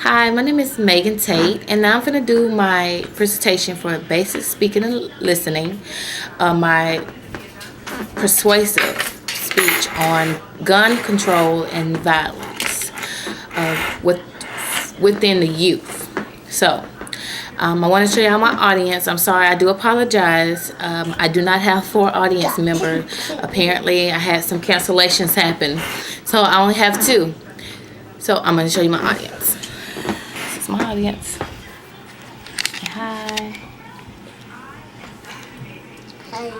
Hi, my name is Megan Tate, and now I'm going to do my presentation for basic speaking and listening, my persuasive speech on gun control and violence with, within the youth. So, I want to show y'all my audience. I'm sorry, I do apologize. I do not have 4 audience members. Apparently, I had some cancellations happen, so I only have 2. So, I'm going to show you my audience. This is my audience. Say hi. Hi.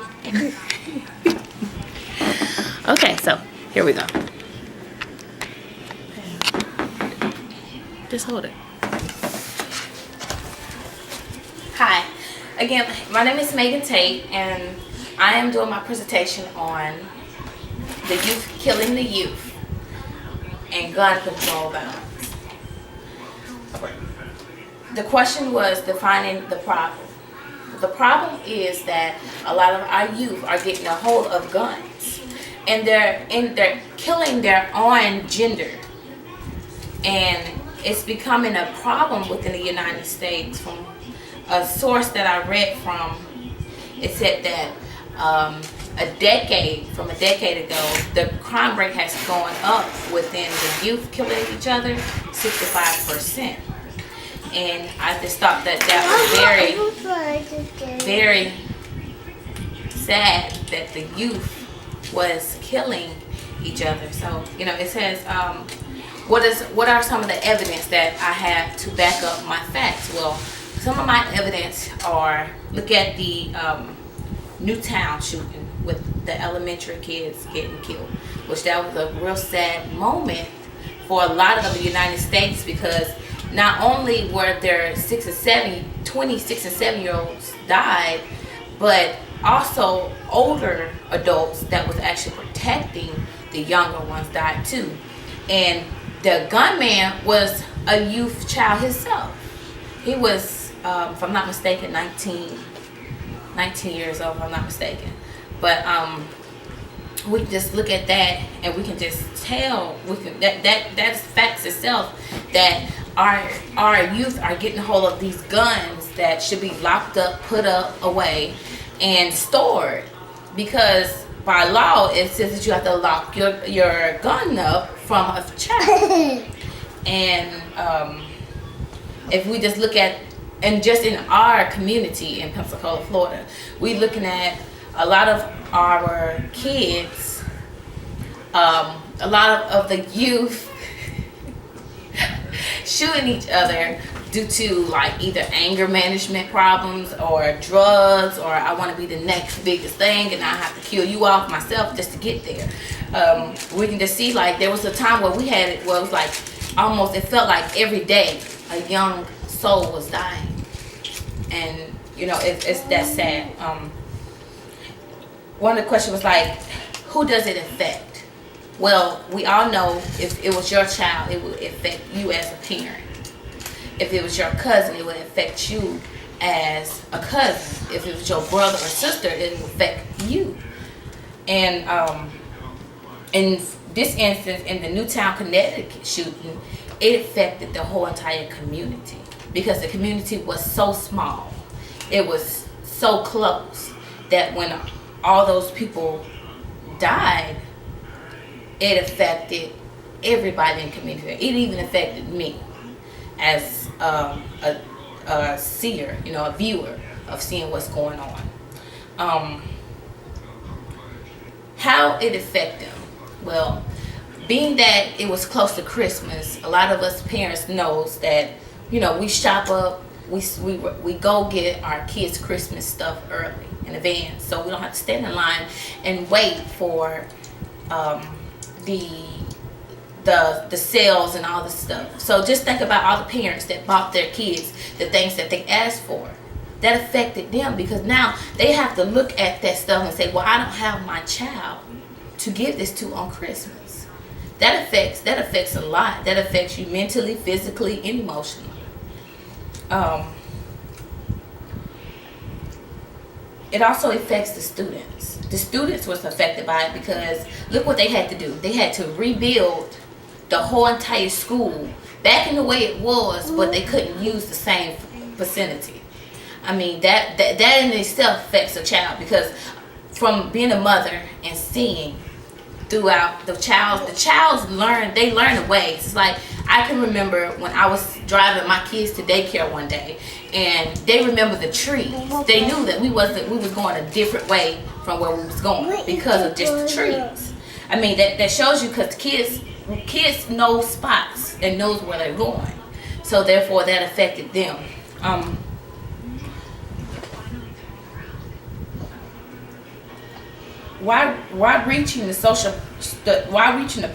Okay, so here we go. Just hold it. Hi. Again, my name is Megan Tate, and I am doing my presentation on the youth, killing the youth, and gun control violence. The question was defining the problem. The problem is that a lot of our youth are getting a hold of guns, and they're killing their own gender, and it's becoming a problem within the United States. From a source that I read from, it said that a decade ago, the crime rate has gone up within the youth killing each other 65%. And I just thought that was very sad that the youth was killing each other. So, it says, what are some of the evidence that I have to back up my facts? Well, some of my evidence are, look at the Newtown shooting with the elementary kids getting killed, which that was a real sad moment for a lot of the United States, because not only were there 26 and 7 year olds died, but also older adults that was actually protecting the younger ones died too. And the gunman was a youth child himself. He was, if I'm not mistaken, 19 years old, if I'm not mistaken. But we can just look at that and we can just tell, that's facts itself, that our youth are getting hold of these guns that should be locked up, put up, away, and stored. Because by law, it says that you have to lock your gun up from a child. And if we just look at, and just in our community in Pensacola, Florida, we looking at a lot of our kids, a lot of the youth shooting each other due to like either anger management problems or drugs, or I want to be the next biggest thing and I have to kill you off myself just to get there. We can just see, like, there was a time where we had it where it was like almost, it felt like every day a young soul was dying. And it's that sad. One of the questions was like, who does it affect? Well, we all know if it was your child, it would affect you as a parent. If it was your cousin, it would affect you as a cousin. If it was your brother or sister, it would affect you. And in this instance, in the Newtown, Connecticut shooting, it affected the whole entire community, because the community was so small. It was so close that when all those people died, it affected everybody in the community. It even affected me as a seer, a viewer of seeing what's going on. How it affected them? Well, being that it was close to Christmas, a lot of us parents knows that we shop up, we go get our kids Christmas stuff early in advance, so we don't have to stand in line and wait for the sales and all this stuff. So just think about all the parents that bought their kids the things that they asked for. That affected them, because now they have to look at that stuff and say, well, I don't have my child to give this to on Christmas. That affects a lot. That affects you mentally, physically, and emotionally. It also affects the students. The students was affected by it, because look what they had to do. They had to rebuild the whole entire school back in the way it was, but they couldn't use the same vicinity. I mean, that in itself affects a child, because from being a mother and seeing throughout the child's learn the ways. It's like, I can remember when I was driving my kids to daycare one day, and they remember the trees. They knew that we was going a different way from where we was going because of just the trees. I mean, that shows you, because kids know spots and knows where they're going, so therefore that affected them. Why reaching the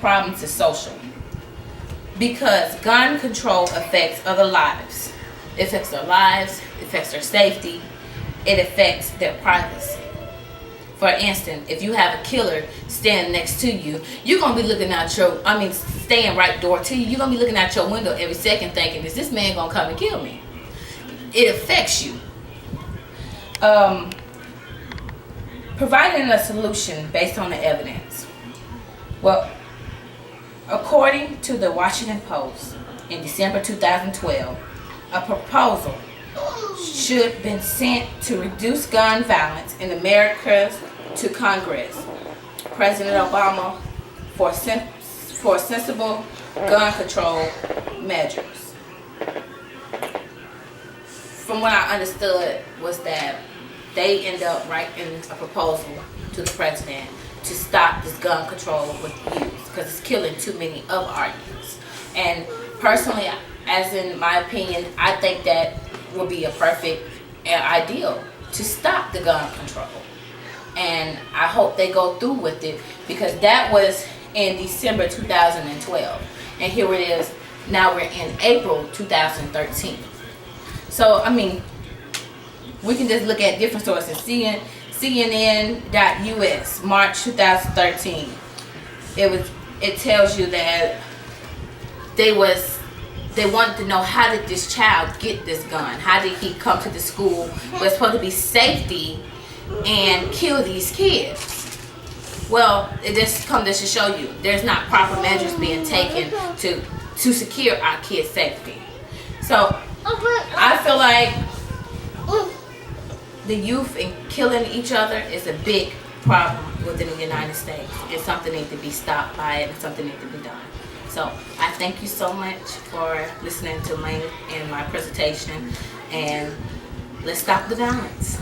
problem to social? Because gun control affects other lives. It affects their lives, it affects their safety, it affects their privacy. For instance, if you have a killer standing next to you, you're going to be looking out staying right door to you, you're going to be looking out your window every second thinking, is this man going to come and kill me? It affects you. Providing a solution based on the evidence. Well, according to the Washington Post, in December 2012, a proposal should have been sent to reduce gun violence in America to Congress. President Obama for sensible gun control measures. From what I understood was that they end up writing a proposal to the president to stop this gun control with youth, because it's killing too many of our youth. And personally, as in my opinion, I think that would be a perfect ideal to stop the gun control. And I hope they go through with it, because that was in December 2012. And here it is, now we're in April 2013. So, I mean, we can just look at different sources. CNN.us, March 2013. It tells you that they wanted to know, how did this child get this gun? How did he come to the school where it's supposed to be safety and kill these kids? Well, it just comes to show you there's not proper measures being taken to secure our kids' safety. So I feel like the youth and killing each other is a big problem within the United States. It's something that needs to be stopped by it, and something needs to be done. So I thank you so much for listening to my presentation, and let's stop the violence.